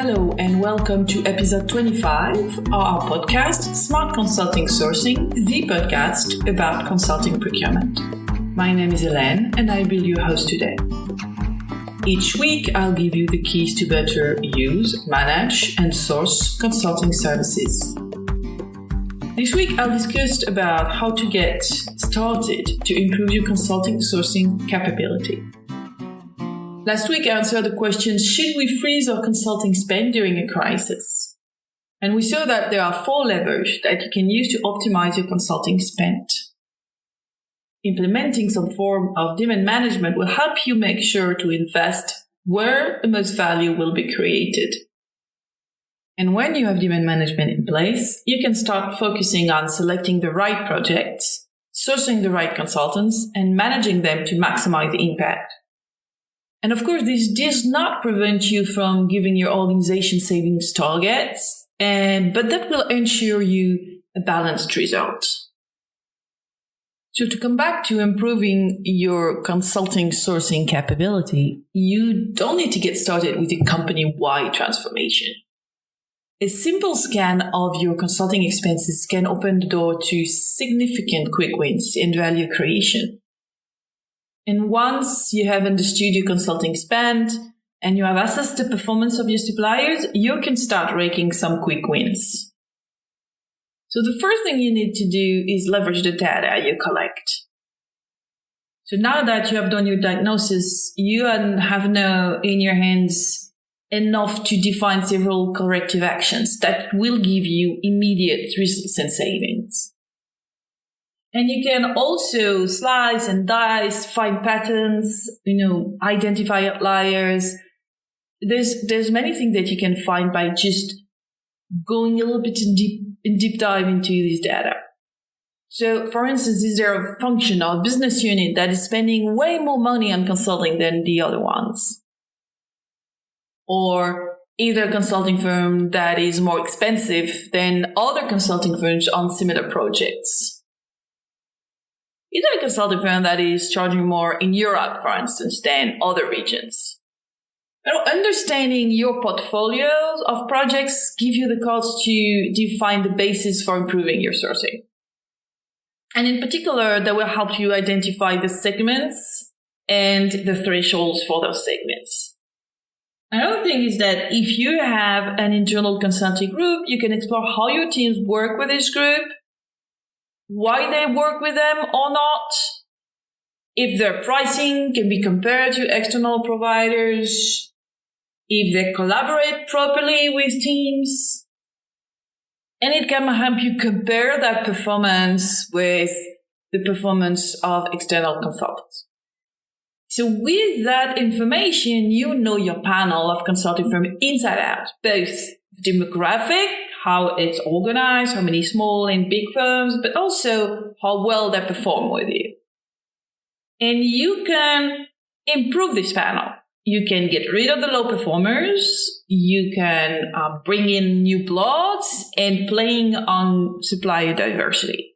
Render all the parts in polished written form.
Hello and welcome to episode 25 of our podcast, Smart Consulting Sourcing, the podcast about consulting procurement. My name is Hélène and I will be your host today. Each week, I'll give you the keys to better use, manage, and source consulting services. This week, I'll discuss about how to get started to improve your consulting sourcing capability. Last week, I answered the question, should we freeze our consulting spend during a crisis? And we saw that there are 4 levers that you can use to optimize your consulting spend. Implementing some form of demand management will help you make sure to invest where the most value will be created. And when you have demand management in place, you can start focusing on selecting the right projects, sourcing the right consultants, and managing them to maximize the impact. And of course, this does not prevent you from giving your organization savings targets, but that will ensure you a balanced result. So to come back to improving your consulting sourcing capability, you don't need to get started with a company-wide transformation. A simple scan of your consulting expenses can open the door to significant quick wins and value creation. And once you have understood your consulting spend and you have assessed the performance of your suppliers, you can start raking some quick wins. So the first thing you need to do is leverage the data you collect. So now that you have done your diagnosis, you have now in your hands enough to define several corrective actions that will give you immediate results and savings. And you can also slice and dice, find patterns, identify outliers. There's many things that you can find by just going a little bit in deep dive into this data. So, for instance, is there a function or business unit that is spending way more money on consulting than the other ones? Or either a consulting firm that is more expensive than other consulting firms on similar projects? Either a consulting firm that is charging more in Europe, for instance, than other regions. Understanding your portfolios of projects give you the cards to define the basis for improving your sourcing. And in particular, that will help you identify the segments and the thresholds for those segments. Another thing is that if you have an internal consulting group, you can explore how your teams work with this group, why they work with them or not, if their pricing can be compared to external providers, if they collaborate properly with teams, and it can help you compare that performance with the performance of external consultants. So with that information, you know your panel of consulting firms inside out, both demographic, how it's organized, how many small and big firms, but also how well they perform with you. And you can improve this panel. You can get rid of the low performers. You can bring in new plots and playing on supplier diversity.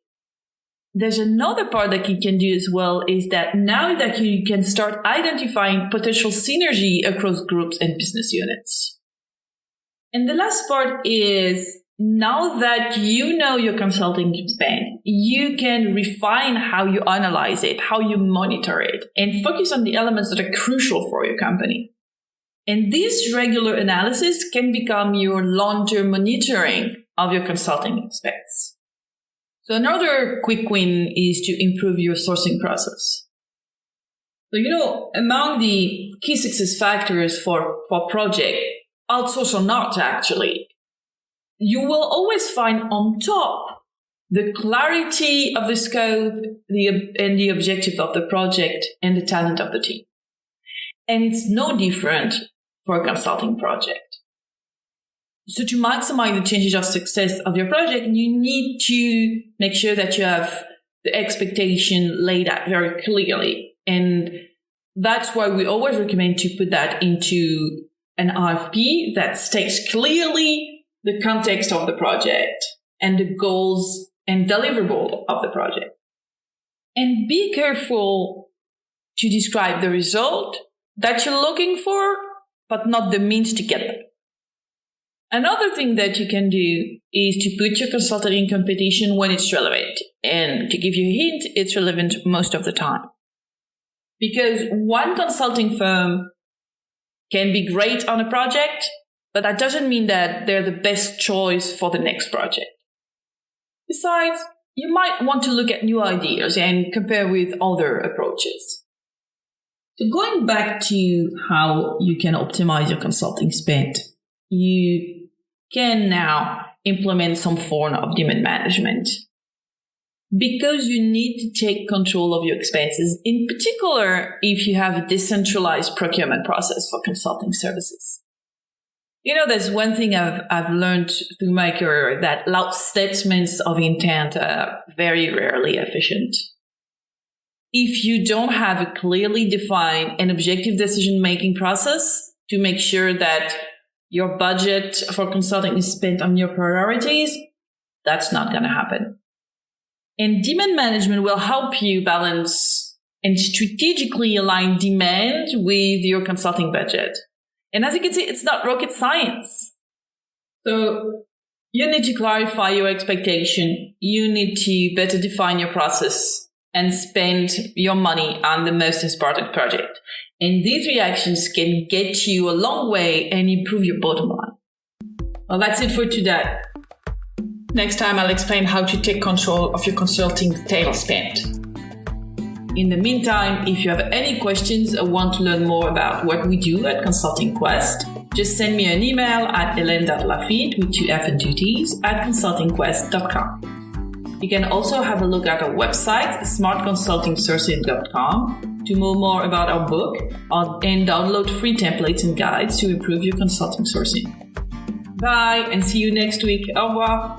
There's another part that you can do as well is that now that you can start identifying potential synergy across groups and business units. And the last part is now that you know your consulting spend, you can refine how you analyze it, how you monitor it, and focus on the elements that are crucial for your company. And this regular analysis can become your long-term monitoring of your consulting expense. So another quick win is to improve your sourcing process. So, among the key success factors for project, outsource or not actually, you will always find on top the clarity of the scope and the objective of the project and the talent of the team. And it's no different for a consulting project. So to maximize the chances of success of your project, you need to make sure that you have the expectation laid out very clearly. And that's why we always recommend to put that into an RFP that states clearly the context of the project and the goals and deliverable of the project. And be careful to describe the result that you're looking for, but not the means to get them. Another thing that you can do is to put your consultant in competition when it's relevant. And to give you a hint, it's relevant most of the time. Because one consulting firm can be great on a project, but that doesn't mean that they're the best choice for the next project. Besides, you might want to look at new ideas and compare with other approaches. So going back to how you can optimize your consulting spend, you can now implement some form of demand management. Because you need to take control of your expenses, in particular if you have a decentralized procurement process for consulting services. There's one thing I've learned through my career, that loud statements of intent are very rarely efficient. If you don't have a clearly defined and objective decision-making process to make sure that your budget for consulting is spent on your priorities, that's not going to happen. And demand management will help you balance and strategically align demand with your consulting budget. And as you can see, it's not rocket science. So you need to clarify your expectation. You need to better define your process and spend your money on the most important project. And these reactions can get you a long way and improve your bottom line. Well, that's it for today. Next time, I'll explain how to take control of your consulting tail spend. In the meantime, if you have any questions or want to learn more about what we do at Consulting Quest, just send me an email at hélène.laffitte with 2 F and 2 T's at consultingquest.com. You can also have a look at our website, smartconsultingsourcing.com, to know more about our book and download free templates and guides to improve your consulting sourcing. Bye, and see you next week. Au revoir.